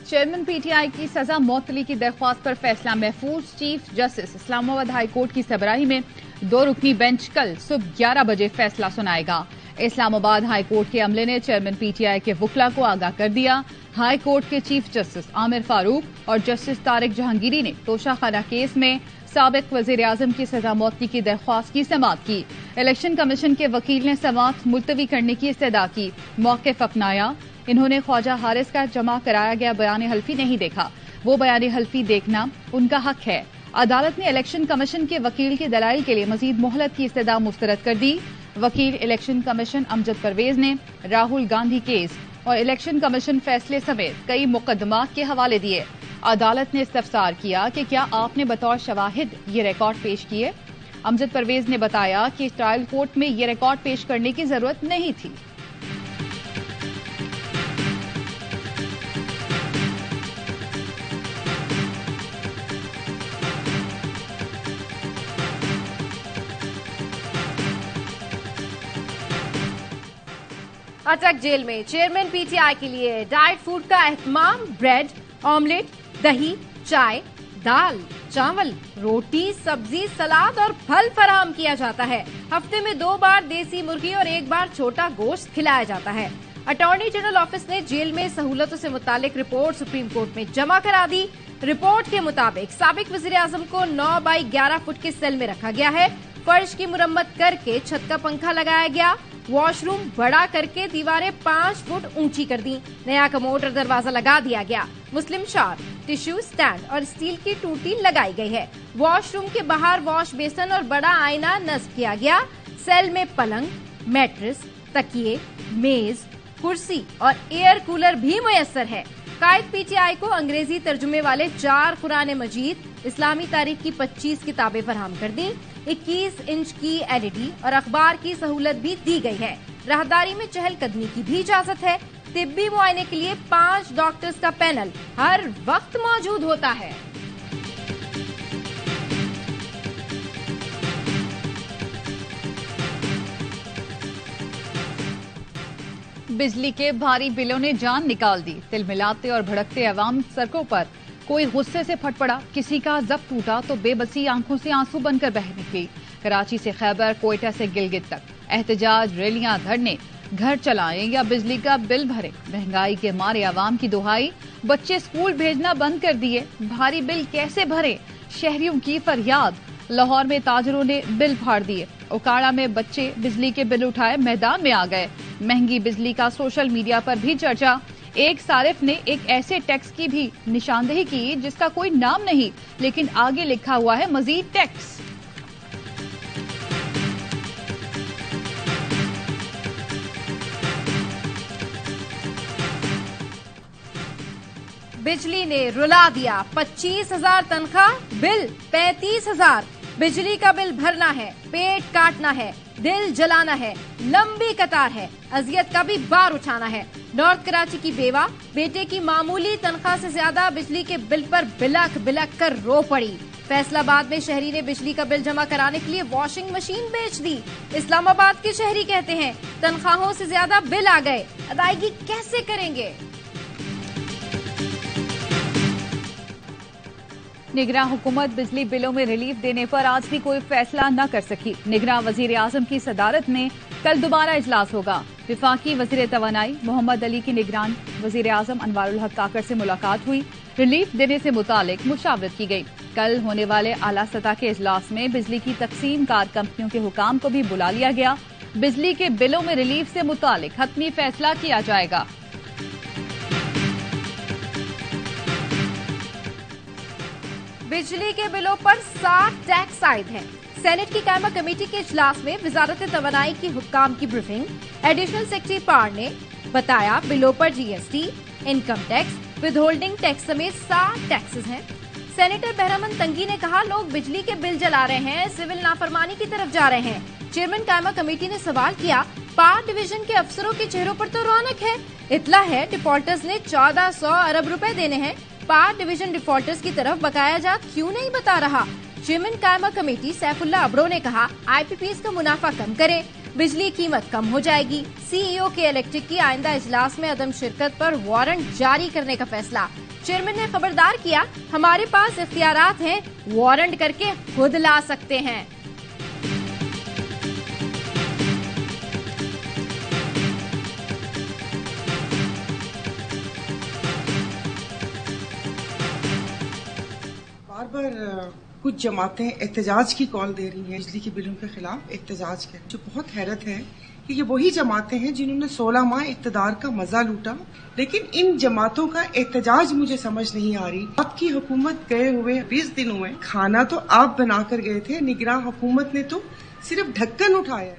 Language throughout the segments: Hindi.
चेयरमैन पीटीआई की सजा मुअत्तली की दरख्वास्त पर फैसला महफूज। Chief justice Islamabad high court की सरबराही में 2 रुकनी बेंच कल सुबह 11 बजे फैसला सुनाएगा। इस्लामाबाद हाई कोर्ट के अमले ने चेयरमैन पीटीआई के वकला को आगाह कर दिया। हाई कोर्ट के चीफ जस्टिस आमिर फारूक और जस्टिस तारिक जहांगीरी ने तोशाखाना केस में साबिक वजीर आजम की सजा मुअत्तली की दरख्वास्त की समाअत की। इलेक्शन कमीशन के वकील ने समाअत मुलतवी करने की इस्तदा की, मौक़िफ़ अपनाया। इन्होंने ख्वाजा हारिस का जमा कराया गया बयान हल्फी नहीं देखा, वो बयान हल्फी देखना उनका हक है। अदालत ने इलेक्शन कमीशन के वकील के दलाइल के लिए मजीद मोहलत की इस्तदा मुस्तरद कर दी। वकील इलेक्शन कमीशन अमजद परवेज ने राहुल गांधी केस और इलेक्शन कमीशन फैसले समेत कई मुकदमात के हवाले दिए। अदालत ने इस्तफसार किया कि क्या आपने बतौर शवाहिद ये रिकॉर्ड पेश किए। अमजद परवेज ने बताया कि ट्रायल कोर्ट में ये रिकॉर्ड पेश करने की जरूरत नहीं थी। अटक जेल में चेयरमैन पीटीआई के लिए डाइट फूड का एहतमाम। ब्रेड, ऑमलेट, दही, चाय, दाल, चावल, रोटी, सब्जी, सलाद और फल फराहम किया जाता है। हफ्ते में 2 बार देसी मुर्गी और 1 बार छोटा गोश्त खिलाया जाता है। अटॉर्नी जनरल ऑफिस ने जेल में सहूलतों से मुतालिक रिपोर्ट सुप्रीम कोर्ट में जमा करा दी। रिपोर्ट के मुताबिक साबिक वजीर आजम को 9 बाई 11 फुट के सेल में रखा गया है। फर्श की मुरम्मत करके छत का पंखा लगाया गया। वॉशरूम बड़ा करके दीवारें 5 फुट ऊंची कर दी। नया कमोड और दरवाजा लगा दिया गया। मुस्लिम शार, टिश्यू स्टैंड और स्टील की टूटी लगाई गई है। वॉशरूम के बाहर वॉश बेसन और बड़ा आईना नस्ब किया गया। सेल में पलंग, मैट्रेस, तकिए, मेज, कुर्सी और एयर कूलर भी मुयस्सर है। कायद पीटीआई को अंग्रेजी तर्जुमे वाले 4 कुरान मजीद, इस्लामी तारीख की 25 किताबें फराहम कर दी। 21 इंच की एलईडी और अखबार की सहूलत भी दी गई है। राहदारी में चहलकदमी की भी इजाजत है। तिब्बी मुआयने के लिए 5 डॉक्टर्स का पैनल हर वक्त मौजूद होता है। बिजली के भारी बिलों ने जान निकाल दी। तिलमिलाते और भड़कते अवाम सड़कों पर, कोई गुस्से से फट पड़ा, किसी का जब्त टूटा तो बेबसी आंखों से आंसू बनकर बह निकली। कराची से खैबर, कोयटा से गिलगित तक एहतजाज, रैलियां, धरने, घर चलाएं या बिजली का बिल भरें। महंगाई के मारे अवाम की दुहाई, बच्चे स्कूल भेजना बंद कर दिए, भारी बिल कैसे भरें, शहरियों की फरियाद। लाहौर में ताजरों ने बिल फाड़ दिए। उकाड़ा में बच्चे बिजली के बिल उठाए मैदान में आ गए। महंगी बिजली का सोशल मीडिया पर भी चर्चा। एक सारिफ ने एक ऐसे टैक्स की भी निशानदेही की जिसका कोई नाम नहीं, लेकिन आगे लिखा हुआ है मजीद टैक्स। बिजली ने रुला दिया। 25,000 तनख्वाह, बिल 35,000। बिजली का बिल भरना है, पेट काटना है, दिल जलाना है, लंबी कतार है, अजियत का भी बार उठाना है। नॉर्थ कराची की बेवा बेटे की मामूली तनख्वाह से ज्यादा बिजली के बिल पर बिलख बिलख कर रो पड़ी। फैसलाबाद में शहरी ने बिजली का बिल जमा कराने के लिए वॉशिंग मशीन बेच दी। इस्लामाबाद के शहरी कहते हैं तनख्वाहों से ज्यादा बिल आ गए, अदायगी कैसे करेंगे। निगरान हुकूमत बिजली बिलों में रिलीफ देने पर आज भी कोई फैसला न कर सकी। निगरान वजीर आजम की सदारत में कल दोबारा इजलास होगा। विफाकी वजीर तवानाई मोहम्मद अली की निगरान वजीर आजम अनवारुल हक काकड़ से मुलाकात हुई। रिलीफ देने से मुतालिक मुशावरत की गई। कल होने वाले आला सतह के इजलास में बिजली की तकसीम कार कंपनियों के हुकाम को भी बुला लिया गया। बिजली के बिलों में रिलीफ से मुतालिक हतमी फैसला किया जाएगा। बिजली के बिलों पर 60 टैक्स आयद हैं। सेनेट की कायमा कमेटी के इजलास में वजारत तवानाई की हुक्काम की ब्रीफिंग। एडिशनल सेक्रेटरी पार ने बताया बिलों पर GST, income tax, withholding tax समेत 60 टैक्सेस हैं। सेनेटर बहरामन तंगी ने कहा लोग बिजली के बिल जला रहे हैं, सिविल नाफरमानी की तरफ जा रहे हैं। चेयरमैन कायमा कमेटी ने सवाल किया पार डिवीजन के अफसरों के चेहरों पर तो रौनक है, इतला है डिफॉल्टर्स ने 1400 अरब रुपए देने हैं, पार डिवीजन डिफॉल्टर्स की तरफ बकाया जात क्यों नहीं बता रहा। चेयरमैन कायमा कमेटी सैफुल्ला अबरो ने कहा आईपीपीएस का मुनाफा कम करें, बिजली कीमत कम हो जाएगी। सीईओ के इलेक्ट्रिक की आइंदा इजलास में अदम शिरकत पर वारंट जारी करने का फैसला। चेयरमैन ने खबरदार किया, हमारे पास इख्तियारात हैं, वारंट करके खुद ला सकते हैं। बार बार कुछ जमातें एहतजाज की कॉल दे रही हैं बिजली के बिलों के खिलाफ एहतजाज के, जो बहुत हैरत है कि ये वही जमातें हैं जिन्होंने 16 माह इक़्तिदार का मजा लूटा। लेकिन इन जमातों का एहतजाज मुझे समझ नहीं आ रही। आपकी हुकूमत गए हुए 20 दिन हुए, खाना तो आप बनाकर गए थे, निगरान हुकूमत ने तो सिर्फ ढक्कन उठाया।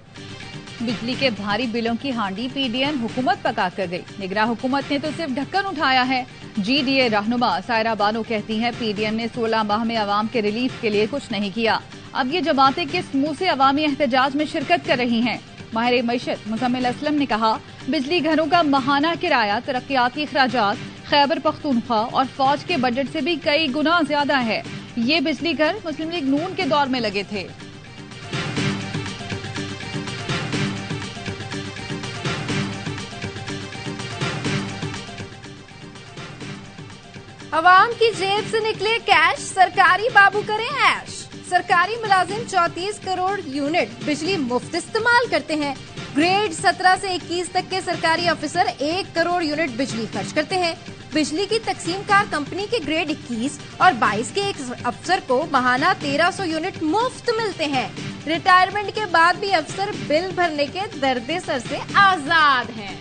बिजली के भारी बिलों की हांडी पीडीएम हुकूमत पका कर गई, निगरान हुकूमत ने तो सिर्फ ढक्कन उठाया है। जीडीए रहनुमा सायरा बानो कहती हैं पीडीएम ने 16 माह में अवाम के रिलीफ के लिए कुछ नहीं किया। अब ये जमातें किस मुंह से अवामी एहतजाज में शिरकत कर रही हैं। माहिर मईशत मुजम्मिल असलम ने कहा, बिजली घरों का माहाना किराया, तरक्याती अखराजात खैबर पख्तूनख्वा और फौज के बजट से भी कई गुना ज्यादा है। ये बिजली घर मुस्लिम लीग नून के दौर में लगे थे। अवाम की जेब से निकले कैश, सरकारी बाबू करें ऐश। सरकारी मुलाजिम 34 करोड़ यूनिट बिजली मुफ्त इस्तेमाल करते हैं। ग्रेड 17 से 21 तक के सरकारी अफसर 1 करोड़ यूनिट बिजली खर्च करते हैं। बिजली की तकसीमकार कंपनी के ग्रेड 21 और 22 के एक अफसर को माहाना 1300 यूनिट मुफ्त मिलते हैं। रिटायरमेंट के बाद भी अफसर बिल भरने के दर्द सर से आजाद हैं।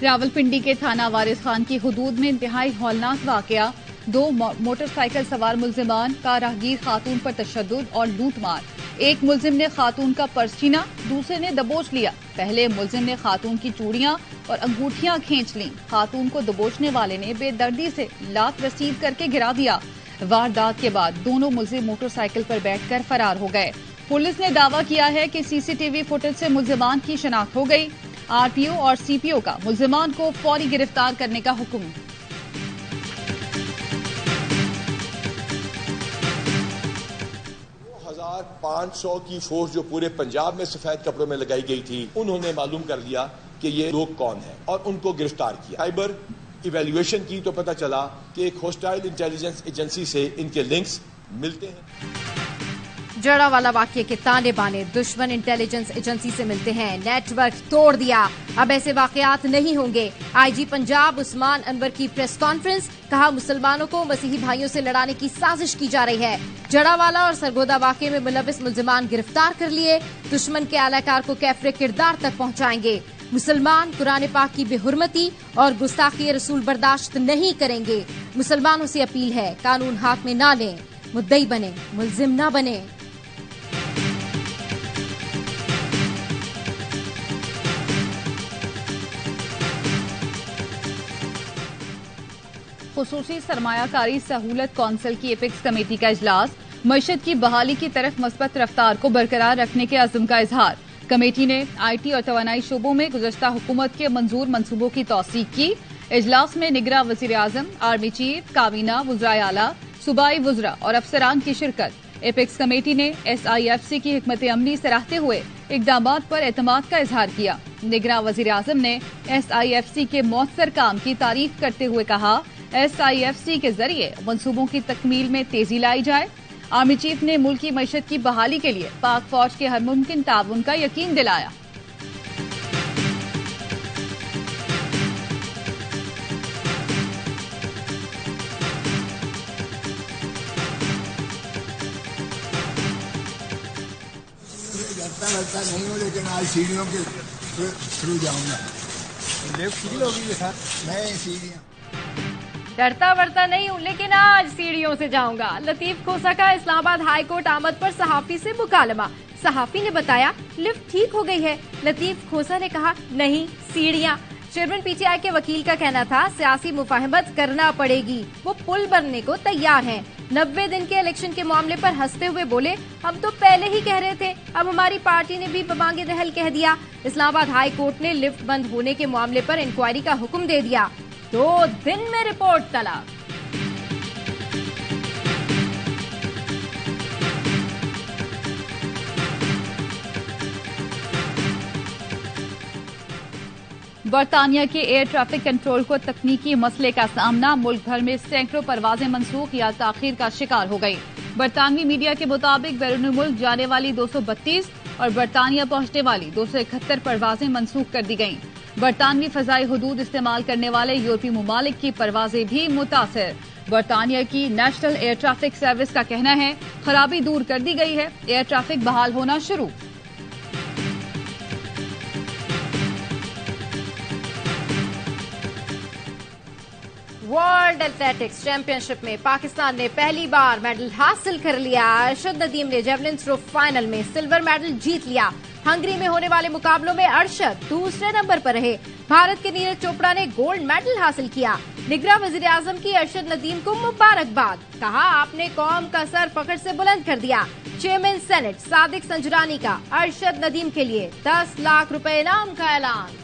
रावलपिंडी के थाना वारिस खान की हुदूद में इंतहाई हौलनाक वाकया। 2 मोटरसाइकिल सवार मुल्जिमान का राहगीर खातून पर तशद्दुद और लूटमार। एक मुल्जिम ने खातून का पर्स छीना, दूसरे ने दबोच लिया। पहले मुल्जिम ने खातून की चूड़ियां और अंगूठियां खींच लीं। खातून को दबोचने वाले ने बेदर्दी से लात रसीद करके गिरा दिया। वारदात के बाद दोनों मुल्जिम मोटरसाइकिल पर बैठकर फरार हो गए। पुलिस ने दावा किया है कि सीसीटीवी फुटेज से मुल्जिमान की शनाख्त हो गई। आरटीओ और सीपीओ का मुल्जिमान को फौरी गिरफ्तार करने का हुक्म। 500 की फोर्स जो पूरे पंजाब में सफेद कपड़ों में लगाई गई थी, उन्होंने मालूम कर लिया कि ये लोग कौन हैं और उनको गिरफ्तार किया। साइबर इवैल्यूएशन की तो पता चला कि एक होस्टाइल इंटेलिजेंस एजेंसी से इनके लिंक्स मिलते हैं। जड़ावाला वाकये के ताने बाने दुश्मन इंटेलिजेंस एजेंसी से मिलते हैं, नेटवर्क तोड़ दिया, अब ऐसे वाकयात नहीं होंगे। आईजी पंजाब उस्मान अनवर की प्रेस कॉन्फ्रेंस, कहा मुसलमानों को मसीही भाइयों से लड़ाने की साजिश की जा रही है। जड़ावाला और सरगोदा वाकये में मुलविस मुल्जिमान गिरफ्तार कर लिए, दुश्मन के आलाकार को कैफरे किरदार तक पहुंचाएंगे। मुसलमान कुरान पाक की बेहुरमती और गुस्ताखी रसूल बर्दाश्त नहीं करेंगे। मुसलमानों से अपील है, कानून हाथ में ना लें, मुद्दई बने, मुल्जिम ना बने। खुसूसी सरमायाकारी सहूलत कौंसिल की एपिक्स कमेटी का इजलास, मईशत की बहाली की तरफ मस्बत रफ्तार को बरकरार रखने के अज़्म का इजहार। कमेटी ने IT और तवानाई शोबों में गुज़श्ता हुकूमत के मंजूर मनसूबों की तौसीक की। इजलास में निगरान वज़ीर आज़म, आर्मी चीफ, काबीना, वज़राए आला, सूबाई वज़रा और अफसरान की शिरकत। एपिक्स कमेटी ने SIFC की हिकमत अमली सराहते हुए इक़दामात पर एतमाद का इजहार किया। निगरान वज़ीर आज़म ने SIFC के मौसर काम की तारीफ करते हुए कहा, SIFC के जरिए मंसूबों की तकमील में तेजी लाई जाए। आर्मी चीफ ने मुल्की मईशत की बहाली के लिए पाक फौज के हर मुमकिन ताउन का यकीन दिलाया। लगता नहीं हूँ, लेकिन आज सीढ़ियों के थ्रू जाऊंगा। नहीं, सीढ़ियाँ डरता वरता नहीं हूँ, लेकिन आज सीढ़ियों से जाऊंगा। लतीफ खोसा का इस्लामाबाद हाई कोर्ट आमद पर सहाफी से मुकालमा। सहाफी ने बताया लिफ्ट ठीक हो गई है। लतीफ खोसा ने कहा नहीं, सीढ़ियाँ। चेयरमैन PTI के वकील का कहना था सियासी मुफाहमत करना पड़ेगी, वो पुल बनने को तैयार हैं। 90 दिन के इलेक्शन के मामले पर हंसते हुए बोले, हम तो पहले ही कह रहे थे, अब हमारी पार्टी ने भी बमांगे दहल कह दिया। इस्लामाबाद हाई कोर्ट ने लिफ्ट बंद होने के मामले पर इंक्वायरी का हुक्म दे दिया। 2 दिन में रिपोर्ट तलब। बरतानिया के एयर ट्रैफिक कंट्रोल को तकनीकी मसले का सामना, मुल्क भर में सैकड़ों परवाजें मंसूख या ताखीर का शिकार हो गई। बरतानवी मीडिया के मुताबिक बैरून मुल्क जाने वाली 232 और बरतानिया पहुंचने वाली 271 परवाजें मंसूख कर दी गईं। बरतानवी फजाई हदूद इस्तेमाल करने वाले यूरोपीय ममालिक की परवाजें भी मुतासिर। बरतानिया की नेशनल एयर ट्रैफिक सर्विस का कहना है खराबी दूर कर दी गई है, एयर ट्रैफिक बहाल होना शुरू। वर्ल्ड एथलेटिक्स चैंपियनशिप में पाकिस्तान ने पहली बार मेडल हासिल कर लिया। अरशद नदीम ने जेवलिन थ्रो फाइनल में सिल्वर मेडल जीत लिया। हंगरी में होने वाले मुकाबलों में अरशद दूसरे नंबर पर रहे। भारत के नीरज चोपड़ा ने गोल्ड मेडल हासिल किया। निगरां वजीर आजम की अरशद नदीम को मुबारकबाद, कहा आपने कौम का सर फख्र से बुलंद कर दिया। चेयरमैन सेनेट सादिक संजरानी का अरशद नदीम के लिए 10 लाख रुपए इनाम का ऐलान।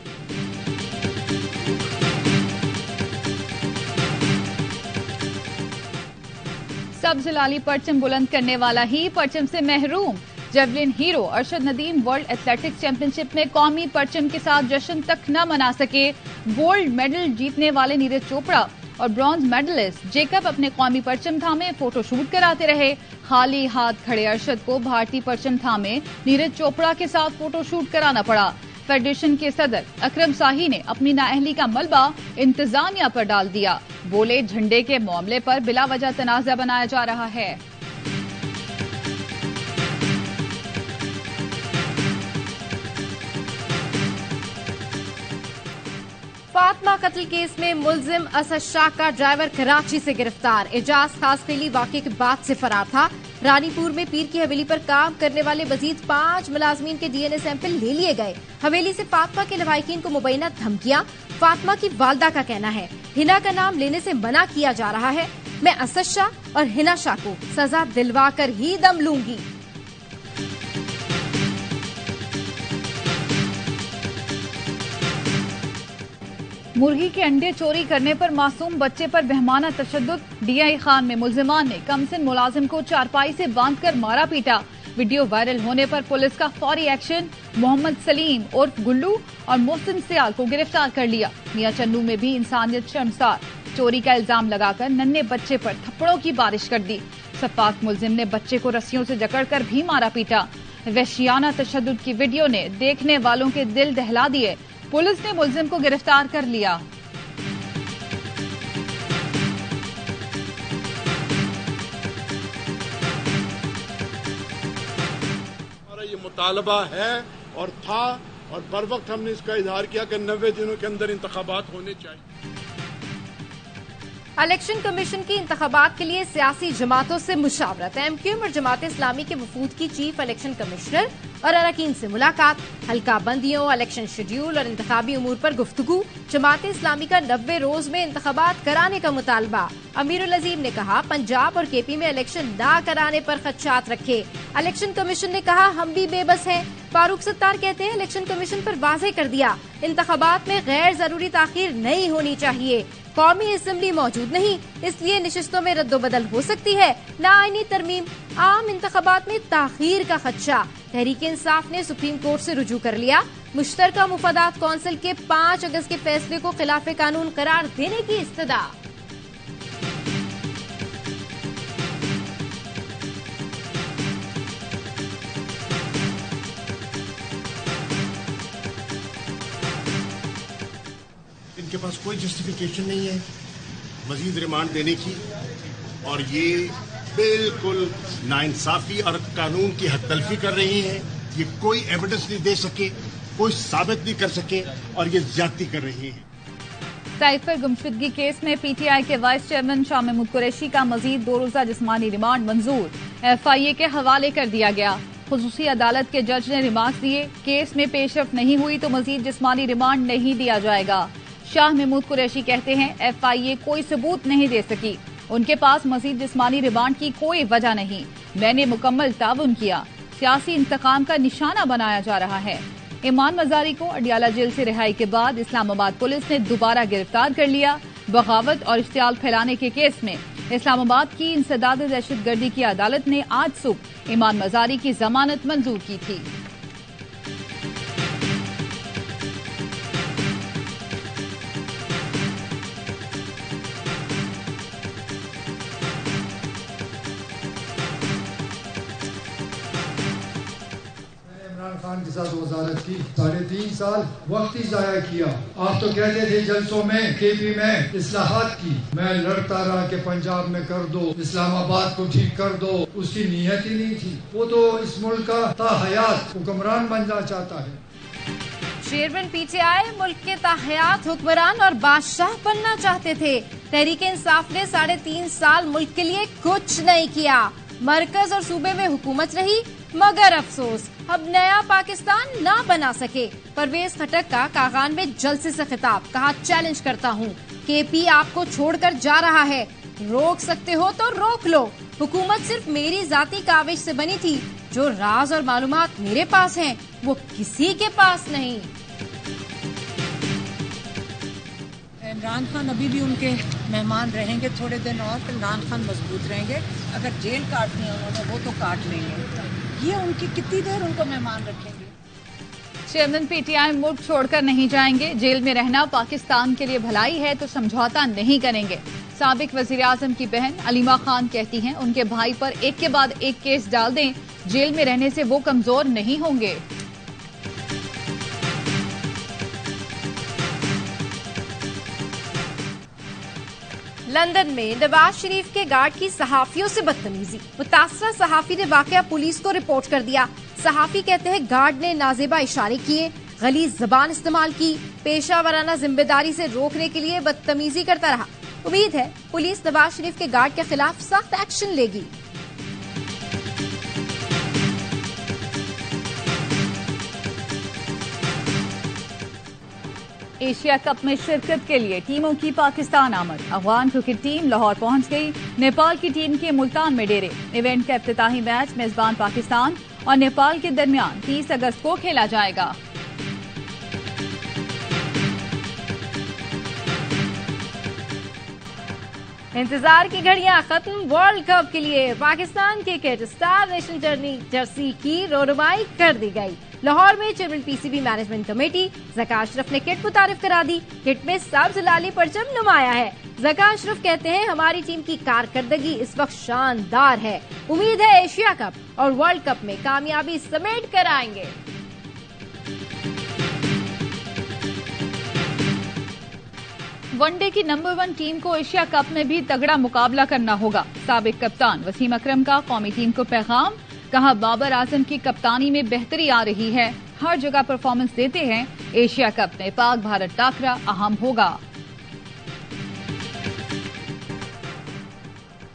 सब्ज लाली परचम बुलंद करने वाला ही परचम से महरूम। Javelin hero Arshad Nadeem world athletics championship में कौमी परचम के साथ जश्न तक न मना सके। गोल्ड मेडल जीतने वाले नीरज चोपड़ा और ब्रॉन्ज मेडलिस्ट जेकब अपने कौमी परचम थामे फोटोशूट कराते रहे। खाली हाथ खड़े अरशद को भारतीय परचम थामे नीरज चोपड़ा के साथ फोटोशूट कराना पड़ा। फेडरेशन के सदर अकरम शाही ने अपनी नाअहली का मलबा इंतजामिया पर डाल दिया। बोले झंडे के मामले पर बिला वजह तनाज़ा बनाया जा रहा है। फातिमा कत्ल केस में मुलजिम असद शाह का ड्राइवर कराची से गिरफ्तार। एजाज खासखेली वाकये के बाद से फरार था। रानीपुर में पीर की हवेली पर काम करने वाले मजीद 5 मुलाजमीन के डीएनए सैंपल ले लिए गए। हवेली से फातिमा के लवाहिकीन को मुबैना धमकियां। फातिमा की वालदा का कहना है हिना का नाम लेने से मना किया जा रहा है। मैं असद शाह और हिना शाह को सजा दिलवा कर ही दम लूंगी। मुर्गी के अंडे चोरी करने पर मासूम बच्चे पर बेहमाना तशद्दुद। डीआई खान में मुलजिमान ने कमसिन मुलाजिम को चारपाई से बांधकर मारा पीटा। वीडियो वायरल होने पर पुलिस का फौरी एक्शन। मोहम्मद सलीम उर्फ गुल्लू और मोहसिन सियाल को गिरफ्तार कर लिया। मियां चन्नू में भी इंसानियत शर्मसार। चोरी का इल्जाम लगाकर नन्हे बच्चे पर थप्पड़ों की बारिश कर दी। सफाक मुलजिम ने बच्चे को रस्सियों से जकड़कर भी मारा पीटा। वहशियाना तशद्दुद की वीडियो ने देखने वालों के दिल दहला दिए। पुलिस ने मुलजिम को गिरफ्तार कर लिया। हमारा ये मुतालबा है और था और बर वक्त हमने इसका इजहार किया कि 90 दिनों के अंदर इंतखाबात होने चाहिए। इलेक्शन कमीशन की इंतखाबात के लिए सियासी जमातों से मुशावरत। एमक्यूएम और जमात इस्लामी के वफूद की चीफ इलेक्शन कमिश्नर और अरकान से मुलाकात। हल्का बंदियों, इलेक्शन शेड्यूल और इंतखाबी उमूर पर गुफ्तगू। जमात इस्लामी का 90 रोज में इंतखाबात कराने का मुतालबा। अमीरुल अजीम ने कहा पंजाब और केपी में इलेक्शन न कराने पर खदशात रखे। इलेक्शन कमीशन ने कहा हम भी बेबस हैं। फारूक सत्तार कहते हैं इलेक्शन कमीशन पर वाज़ेह कर दिया इंतखाबात में गैर जरूरी ताखीर नहीं होनी चाहिए। कौमी असेंबली मौजूद नहीं, इसलिए निशिस्तों में रद्दोबदल हो सकती है। नाआईनी तरमीम, आम इंतखाबात में ताखीर का खदशा। तहरीक इंसाफ ने सुप्रीम कोर्ट से रुजू कर लिया। मुश्तरका मुफादात कौंसिल के 5 अगस्त के फैसले को खिलाफ कानून करार देने की इस्तदा। इनके पास कोई जस्टिफिकेशन नहीं है मजीद रिमांड देने की और ये बिल्कुल नाइंसाफी और कानून की हद तलफी कर रही हैं। ये कोई एविडेंस नहीं दे सके, कोई साबित नहीं कर सके और ये ज्यादती कर रही हैं। साइफर गुमशुदगी केस में पीटीआई के वाइस चेयरमैन शाह महमूद कुरैशी का मजीद 2 रोजा जिस्मानी रिमांड मंजूर। एफआईए के हवाले कर दिया गया। खुसूसी अदालत के जज ने रिमार्क्स दिए केस में पेशरफ नहीं हुई तो मजीद जिस्मानी रिमांड नहीं दिया जाएगा। शाह महमूद कुरैशी कहते हैं एफआईए कोई सबूत नहीं दे सकी, उनके पास मजीद जिस्मानी रिमांड की कोई वजह नहीं। मैंने मुकम्मल ताउन किया। सियासी इंतकाम का निशाना बनाया जा रहा है। ईमान मजारी को अडियाला जेल से रिहाई के बाद इस्लामाबाद पुलिस ने दोबारा गिरफ्तार कर लिया। बगावत और इश्तियाल फैलाने के केस में इस्लामाबाद की इंसदाद दहशतगर्दी की अदालत ने आज सुबह ईमान मजारी की जमानत मंजूर की थी। हुक्मरान के साथ वजारत की, 3.5 साल वक्त ही जाया किया। आप तो कहते थे जलसों में केपी में इस्लाहात की, मैं लड़ता रहा कि पंजाब में कर दो, इस्लामाबाद को ठीक कर दो, उसकी नीयत ही नहीं थी। वो तो इस मुल्क का ताहयात हुक्मरान बनना चाहता है। चेयरमैन पीटीआई मुल्क के ताहयात हुक्मरान और बादशाह बनना चाहते थे। तहरीके इंसाफ ने 3.5 साल मुल्क के लिए कुछ नहीं किया। मरकज और सूबे में हुकूमत रही, मगर अफसोस अब नया पाकिस्तान ना बना सके। परवेज खटक का कागान में जलसे से खिताब, कहा चैलेंज करता हूँ, केपी आपको छोड़कर जा रहा है, रोक सकते हो तो रोक लो। हुकूमत सिर्फ मेरी जाती काविश से बनी थी, जो राज और मालूमात मेरे पास हैं, वो किसी के पास नहीं। इमरान खान अभी भी उनके मेहमान रहेंगे थोड़े दिन और, फिर इमरान खान मजबूत रहेंगे। अगर जेल काटनी है उन्होंने वो तो काट लेंगे, ये उनकी कितनी देर उनको मेहमान रखेंगे। चेयरमैन पीटीआई मुल्क छोड़कर नहीं जाएंगे, जेल में रहना पाकिस्तान के लिए भलाई है तो समझौता नहीं करेंगे। साबिक वजीर आजम की बहन अलीमा खान कहती हैं उनके भाई पर एक के बाद एक केस डाल दें, जेल में रहने से वो कमजोर नहीं होंगे। लंदन में नवाज शरीफ के गार्ड की सहाफियों से बदतमीजी, मुतासरा सहाफी ने वाकया पुलिस को रिपोर्ट कर दिया। सहाफी कहते हैं गार्ड ने नाजेबा इशारे किए, गलीज जबान इस्तेमाल की, पेशा वराना जिम्मेदारी से रोकने के लिए बदतमीजी करता रहा। उम्मीद है पुलिस नवाज शरीफ के गार्ड के खिलाफ सख्त एक्शन लेगी। एशिया कप में शिरकत के लिए टीमों की पाकिस्तान आमद, अफगान क्रिकेट टीम लाहौर पहुंच गई, नेपाल की टीम के मुल्तान में डेरे। इवेंट का इफ्तिताही मैच मेजबान पाकिस्तान और नेपाल के दरमियान 30 अगस्त को खेला जाएगा। इंतजार की घड़ियां खत्म, वर्ल्ड कप के लिए पाकिस्तान की किट स्टार नेशन जर्सी की रोनुमाई कर दी गई। लाहौर में chairman PCB management committee Zaka Ashraf ने किट मुतारिफ करा दी। किट में सब्ज लाली परचम नुमाया है। ज़का अशरफ कहते हैं हमारी टीम की कारकर्दगी इस वक्त शानदार है, उम्मीद है एशिया कप और वर्ल्ड कप में कामयाबी समेट कर आएंगे। वनडे की नंबर 1 टीम को एशिया कप में भी तगड़ा मुकाबला करना होगा। साबिक कप्तान वसीम अकरम का कौमी टीम को पैगाम, कहा बाबर आजम की कप्तानी में बेहतरी आ रही है, हर जगह परफॉर्मेंस देते हैं, एशिया कप में पाक भारत टाकरा अहम होगा।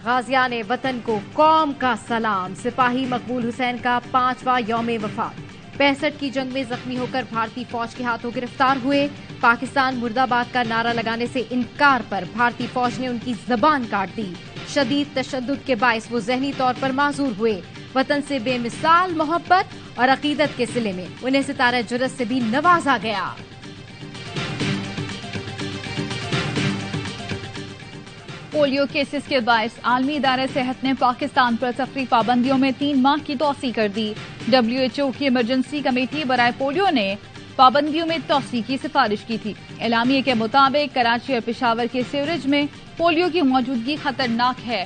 गाजियाने वतन को कौम का सलाम, सिपाही मकबूल हुसैन का 5वां यौम वफात। 65 की जंग में जख्मी होकर भारतीय फौज के हाथों गिरफ्तार हुए। पाकिस्तान मुर्दाबाद का नारा लगाने से इनकार पर भारतीय फौज ने उनकी जबान काट दी। शदीद तशद्दुद के बायस वो जहनी तौर पर माजूर हुए। वतन से बेमिसाल मोहब्बत और अकीदत के सिले में उन्हें सितारा जुर्रत से भी नवाजा गया। पोलियो केसेस के बायस आलमी इदारे सेहत ने पाकिस्तान पर सफरी पाबंदियों में 3 माह की तोसी कर दी। WHO की इमरजेंसी कमेटी बराए पोलियो ने पाबंदियों में तोसी की सिफारिश की थी। एलामिये के मुताबिक कराची और पेशावर के सीवरेज में पोलियो की मौजूदगी खतरनाक है।